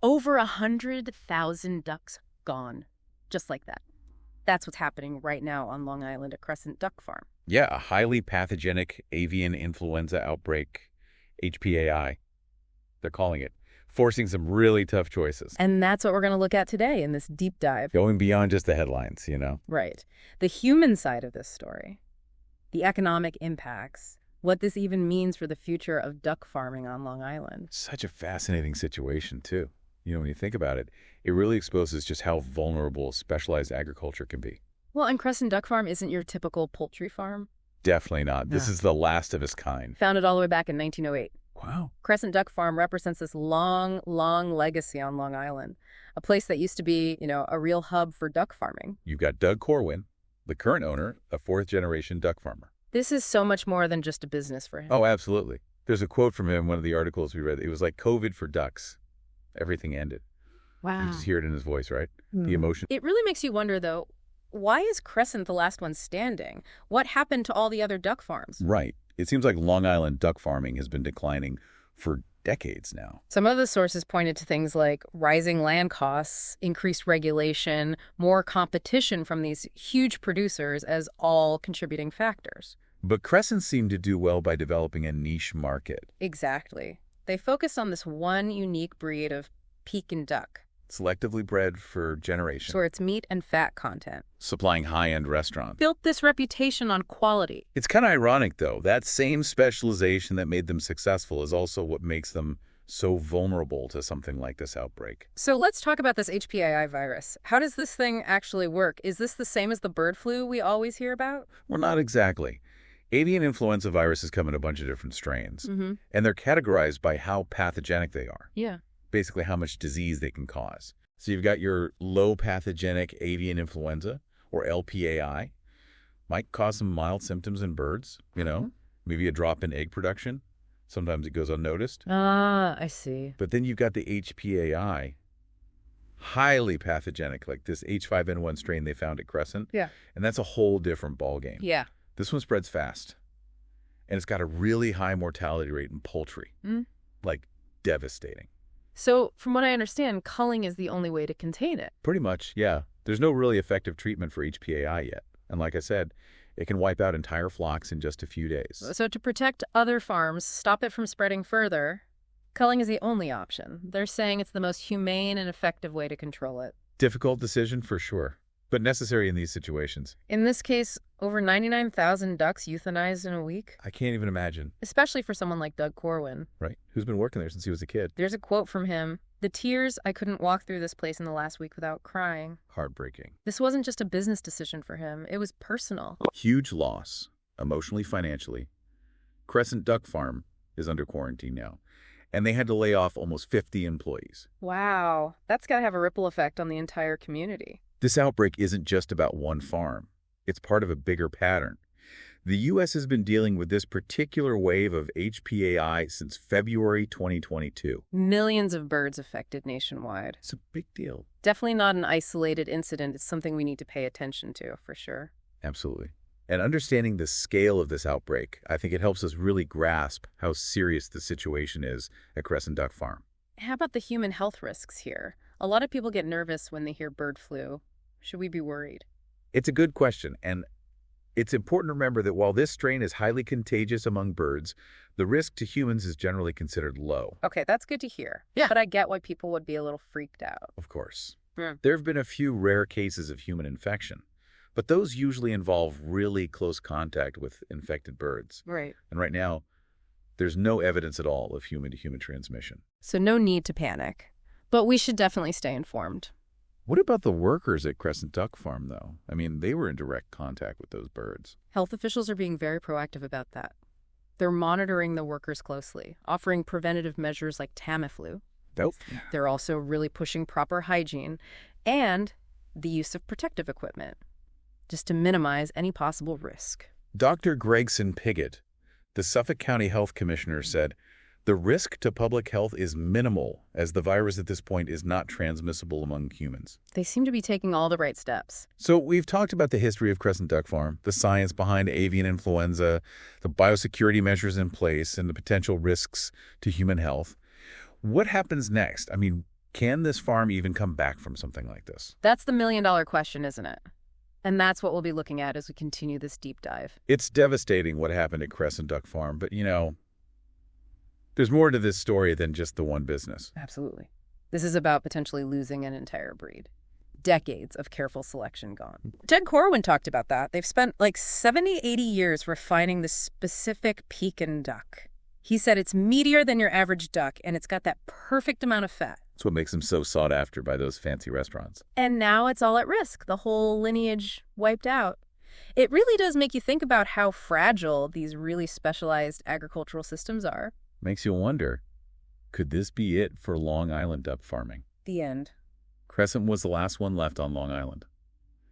Over 100,000 ducks gone. Just like that. That's what's happening right now on Long Island at Crescent Duck Farm. Yeah, a highly pathogenic avian influenza outbreak, HPAI, they're calling it, forcing some really tough choices. And that's what we're going to look at today in this deep dive. Going beyond just the headlines, you know? Right. The human side of this story, the economic impacts, what this even means for the future of duck farming on Long Island. Such a fascinating situation, too. You know, when you think about it, it really exposes just how vulnerable specialized agriculture can be. Well, and Crescent Duck Farm isn't your typical poultry farm. Definitely not. This is the last of its kind. Founded all the way back in 1908. Wow. Crescent Duck Farm represents this long, long legacy on Long Island, a place that used to be, a real hub for duck farming. You've got Doug Corwin, the current owner, a fourth-generation duck farmer. This is so much more than just a business for him. Oh, absolutely. There's a quote from him in one of the articles we read. It was like COVID for ducks. Everything ended. Wow. You just hear it in his voice, right? The emotion. It really makes you wonder, though, why is Crescent the last one standing? What happened to all the other duck farms? Right. It seems like Long Island duck farming has been declining for decades now. Some of the sources pointed to things like rising land costs, increased regulation, more competition from these huge producers as all contributing factors. But Crescent seemed to do well by developing a niche market. Exactly. They focused on this one unique breed of Pekin duck. Selectively bred for generations. For its meat and fat content. Supplying high-end restaurants. Built this reputation on quality. It's kind of ironic, though. That same specialization that made them successful is also what makes them so vulnerable to something like this outbreak. So let's talk about this HPAI virus. How does this thing actually work? Is this the same as the bird flu we always hear about? Well, not exactly. Avian influenza viruses come in a bunch of different strains, and they're categorized by how pathogenic they are. Yeah. Basically how much disease they can cause. So you've got your low pathogenic avian influenza, or LPAI. Might cause some mild symptoms in birds, maybe a drop in egg production. Sometimes it goes unnoticed. Ah, I see. But then you've got the HPAI, highly pathogenic, like this H5N1 strain they found at Crescent. Yeah. And that's a whole different ballgame. Yeah. This one spreads fast. And it's got a really high mortality rate in poultry. Like, devastating. So, from what I understand, culling is the only way to contain it. Pretty much, yeah. There's no really effective treatment for HPAI yet. And like I said, it can wipe out entire flocks in just a few days. So to protect other farms, stop it from spreading further, culling is the only option. They're saying it's the most humane and effective way to control it. Difficult decision for sure, but necessary in these situations. In this case, over 99,000 ducks euthanized in a week. I can't even imagine. Especially for someone like Doug Corwin. Right, who's been working there since he was a kid. There's a quote from him. "The tears, I couldn't walk through this place in the last week without crying." Heartbreaking. This wasn't just a business decision for him. It was personal. Huge loss, emotionally, financially. Crescent Duck Farm is under quarantine now, and they had to lay off almost 50 employees. Wow, that's got to have a ripple effect on the entire community. This outbreak isn't just about one farm. It's part of a bigger pattern. The U.S. has been dealing with this particular wave of HPAI since February 2022. Millions of birds affected nationwide. It's a big deal. Definitely not an isolated incident. It's something we need to pay attention to, for sure. Absolutely. And understanding the scale of this outbreak, I think it helps us really grasp how serious the situation is at Crescent Duck Farm. How about the human health risks here? A lot of people get nervous when they hear bird flu. Should we be worried? It's a good question, and it's important to remember that while this strain is highly contagious among birds, the risk to humans is generally considered low. Okay, that's good to hear. Yeah. But I get why people would be a little freaked out. Of course. Yeah. There have been a few rare cases of human infection, but those usually involve really close contact with infected birds. Right. And right now, there's no evidence at all of human-to-human transmission. So no need to panic. But we should definitely stay informed. What about the workers at Crescent Duck Farm, though? I mean, they were in direct contact with those birds. Health officials are being very proactive about that. They're monitoring the workers closely, offering preventative measures like Tamiflu. Nope. They're also really pushing proper hygiene and the use of protective equipment, just to minimize any possible risk. Dr. Gregson Piggott, the Suffolk County Health Commissioner, said, "The risk to public health is minimal, as the virus at this point is not transmissible among humans." They seem to be taking all the right steps. So we've talked about the history of Crescent Duck Farm, the science behind avian influenza, the biosecurity measures in place, and the potential risks to human health. What happens next? I mean, Can this farm even come back from something like this? That's the million-dollar question, isn't it? And that's what we'll be looking at as we continue this deep dive. It's devastating what happened at Crescent Duck Farm, but, there's more to this story than just the one business. Absolutely. This is about potentially losing an entire breed. Decades of careful selection gone. Doug Corwin talked about that. They've spent like 70, 80 years refining the specific Pekin duck. He said it's meatier than your average duck, and it's got that perfect amount of fat. That's what makes them so sought after by those fancy restaurants. And now it's all at risk, the whole lineage wiped out. It really does make you think about how fragile these really specialized agricultural systems are. Makes you wonder, could this be it for Long Island duck farming? The end. Crescent was the last one left on Long Island.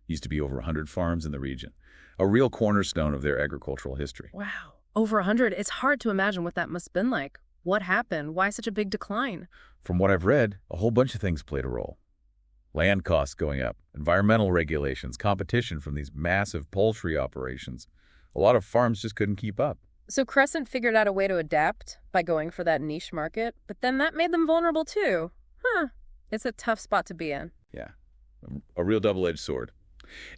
Used to be over 100 farms in the region, a real cornerstone of their agricultural history. Wow. Over 100. It's hard to imagine what that must have been like. What happened? Why such a big decline? From what I've read, a whole bunch of things played a role. Land costs going up, environmental regulations, competition from these massive poultry operations. A lot of farms just couldn't keep up. So Crescent figured out a way to adapt by going for that niche market, but then that made them vulnerable too. It's a tough spot to be in. Yeah, a real double-edged sword.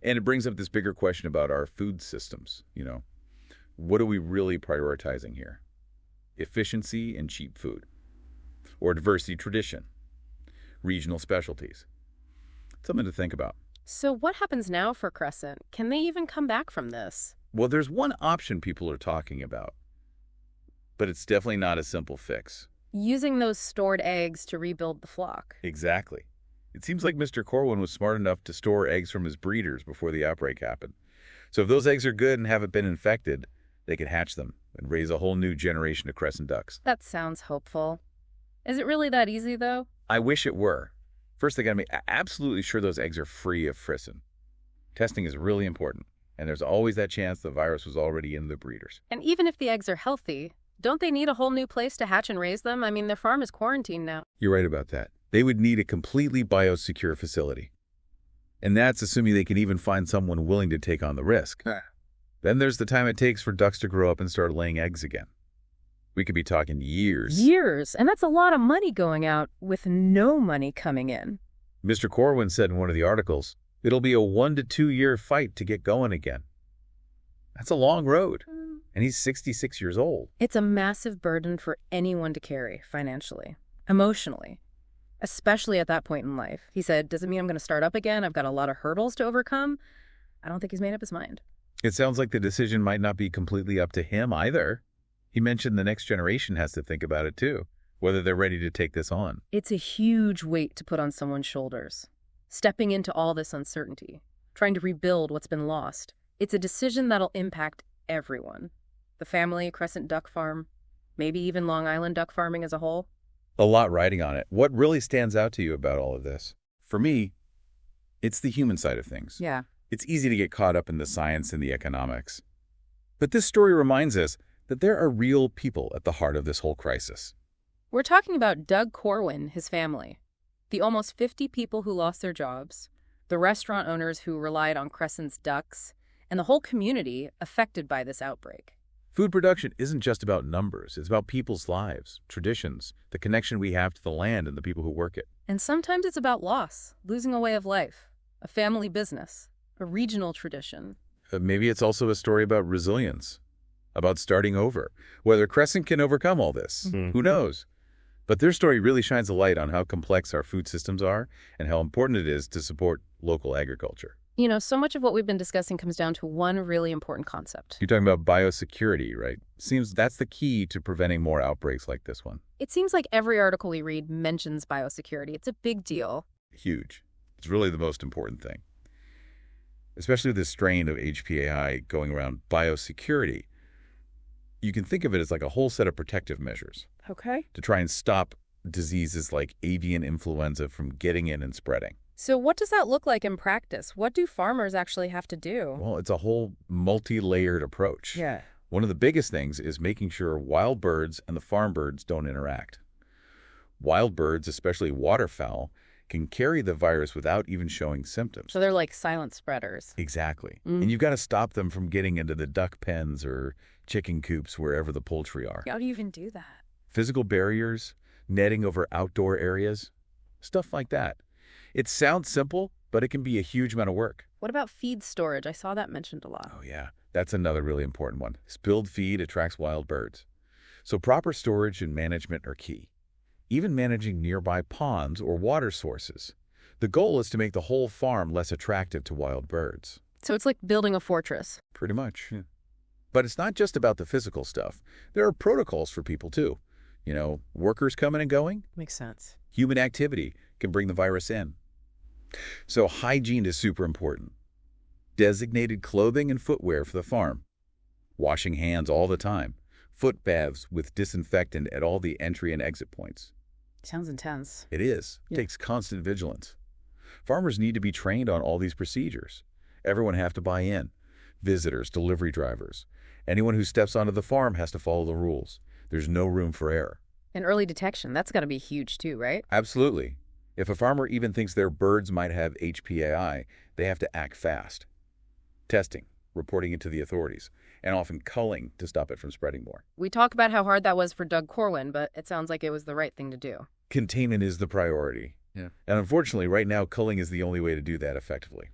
And it brings up this bigger question about our food systems. What are we really prioritizing here? Efficiency and cheap food, or diversity, tradition, regional specialties. Something to think about. So what happens now for Crescent? Can they even come back from this? Well, there's one option people are talking about, but it's definitely not a simple fix. Using those stored eggs to rebuild the flock. Exactly. It seems like Mr. Corwin was smart enough to store eggs from his breeders before the outbreak happened. So if those eggs are good and haven't been infected, they can hatch them and raise a whole new generation of crescent ducks. That sounds hopeful. Is it really that easy, though? I wish it were. First, they got to make absolutely sure those eggs are free of frisson. Testing is really important, and there's always that chance the virus was already in the breeders. And even if the eggs are healthy, don't they need a whole new place to hatch and raise them? I mean, their farm is quarantined now. You're right about that. They would need a completely biosecure facility. And that's assuming they can even find someone willing to take on the risk. Then there's the time it takes for ducks to grow up and start laying eggs again. We could be talking years. Years, and that's a lot of money going out with no money coming in. Mr. Corwin said in one of the articles, it'll be a 1 to 2 year fight to get going again. That's a long road, and he's 66 years old. It's a massive burden for anyone to carry financially, emotionally, especially at that point in life. He said, does it mean I'm going to start up again? I've got a lot of hurdles to overcome. I don't think he's made up his mind. It sounds like the decision might not be completely up to him either. He mentioned the next generation has to think about it too, whether they're ready to take this on. It's a huge weight to put on someone's shoulders. Stepping into all this uncertainty, trying to rebuild what's been lost. It's a decision that'll impact everyone. The family, Crescent Duck Farm, maybe even Long Island duck farming as a whole. A lot riding on it. What really stands out to you about all of this? For me, it's the human side of things. Yeah. It's easy to get caught up in the science and the economics. But this story reminds us that there are real people at the heart of this whole crisis. We're talking about Doug Corwin, his family, the almost 50 people who lost their jobs, the restaurant owners who relied on Crescent's ducks, and the whole community affected by this outbreak. Food production isn't just about numbers. It's about people's lives, traditions, the connection we have to the land and the people who work it. And sometimes it's about loss, losing a way of life, a family business, a regional tradition. Maybe it's also a story about resilience, about starting over. Whether Crescent can overcome all this, who knows? But their story really shines a light on how complex our food systems are and how important it is to support local agriculture. You know, so much of what we've been discussing comes down to one really important concept. You're talking about biosecurity, right? Seems that's the key to preventing more outbreaks like this one. It seems like every article we read mentions biosecurity. It's a big deal. Huge. It's really the most important thing. Especially with this strain of HPAI going around biosecurity, you can think of it as like a whole set of protective measures. Okay. To try and stop diseases like avian influenza from getting in and spreading. So what does that look like in practice? What do farmers actually have to do? Well, it's a whole multi-layered approach. Yeah. One of the biggest things is making sure wild birds and the farm birds don't interact. Wild birds, especially waterfowl, can carry the virus without even showing symptoms. So they're like silent spreaders. Exactly. And you've got to stop them from getting into the duck pens or chicken coops, wherever the poultry are. How do you even do that? Physical barriers, netting over outdoor areas, stuff like that. It sounds simple, but it can be a huge amount of work. What about feed storage? I saw that mentioned a lot. Oh, yeah. That's another really important one. Spilled feed attracts wild birds. So proper storage and management are key. Even managing nearby ponds or water sources. The goal is to make the whole farm less attractive to wild birds. So it's like building a fortress. Pretty much. Yeah. But it's not just about the physical stuff. There are protocols for people, too. Workers coming and going. Makes sense. Human activity can bring the virus in. So hygiene is super important. Designated clothing and footwear for the farm. Washing hands all the time. Foot baths with disinfectant at all the entry and exit points. Sounds intense. It is. It takes constant vigilance. Farmers need to be trained on all these procedures. Everyone has to buy in. Visitors, delivery drivers. Anyone who steps onto the farm has to follow the rules. There's no room for error. And early detection, that's got to be huge too, right? Absolutely. If a farmer even thinks their birds might have HPAI, they have to act fast. Testing, reporting it to the authorities, and often culling to stop it from spreading more. We talk about how hard that was for Doug Corwin, but it sounds like it was the right thing to do. Containment is the priority. Yeah. And unfortunately, right now, culling is the only way to do that effectively.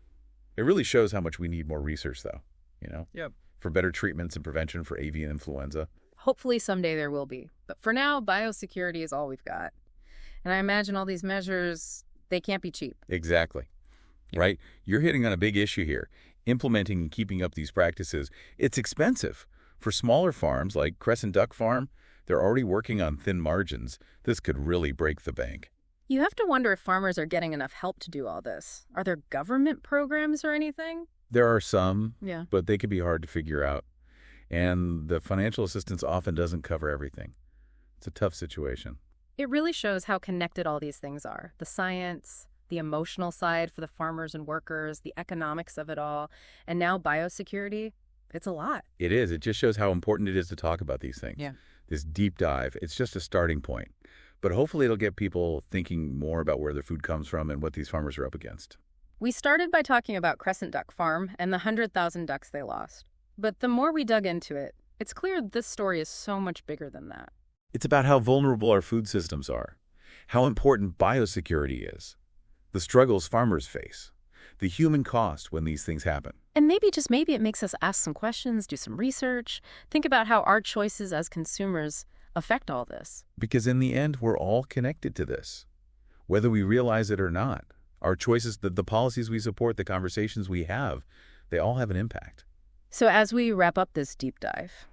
It really shows how much we need more research, though, Yep. for better treatments and prevention for avian influenza. Hopefully someday there will be. But for now, biosecurity is all we've got. And I imagine all these measures, they can't be cheap. Exactly. Right? You're hitting on a big issue here. Implementing and keeping up these practices, it's expensive. For smaller farms like Crescent Duck Farm, they're already working on thin margins. This could really break the bank. You have to wonder if farmers are getting enough help to do all this. Are there government programs or anything? There are some, Yeah. but they can be hard to figure out. And the financial assistance often doesn't cover everything. It's a tough situation. It really shows how connected all these things are. The science, the emotional side for the farmers and workers, the economics of it all, and now biosecurity. It's a lot. It is. It just shows how important it is to talk about these things. Yeah. This deep dive, it's just a starting point. But hopefully it'll get people thinking more about where their food comes from and what these farmers are up against. We started by talking about Crescent Duck Farm and the 100,000 ducks they lost. But the more we dug into it, it's clear this story is so much bigger than that. It's about how vulnerable our food systems are, how important biosecurity is, the struggles farmers face, the human cost when these things happen. And maybe, just maybe, it makes us ask some questions, do some research, think about how our choices as consumers affect all this. Because in the end, we're all connected to this, whether we realize it or not. Our choices, the policies we support, the conversations we have, they all have an impact. So as we wrap up this deep dive,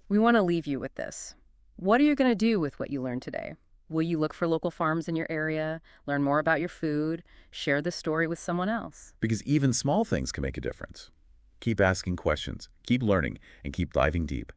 we want to leave you with this. What are you going to do with what you learned today? Will you look for local farms in your area, learn more about your food, share the story with someone else? Because even small things can make a difference. Keep asking questions, keep learning, and keep diving deep.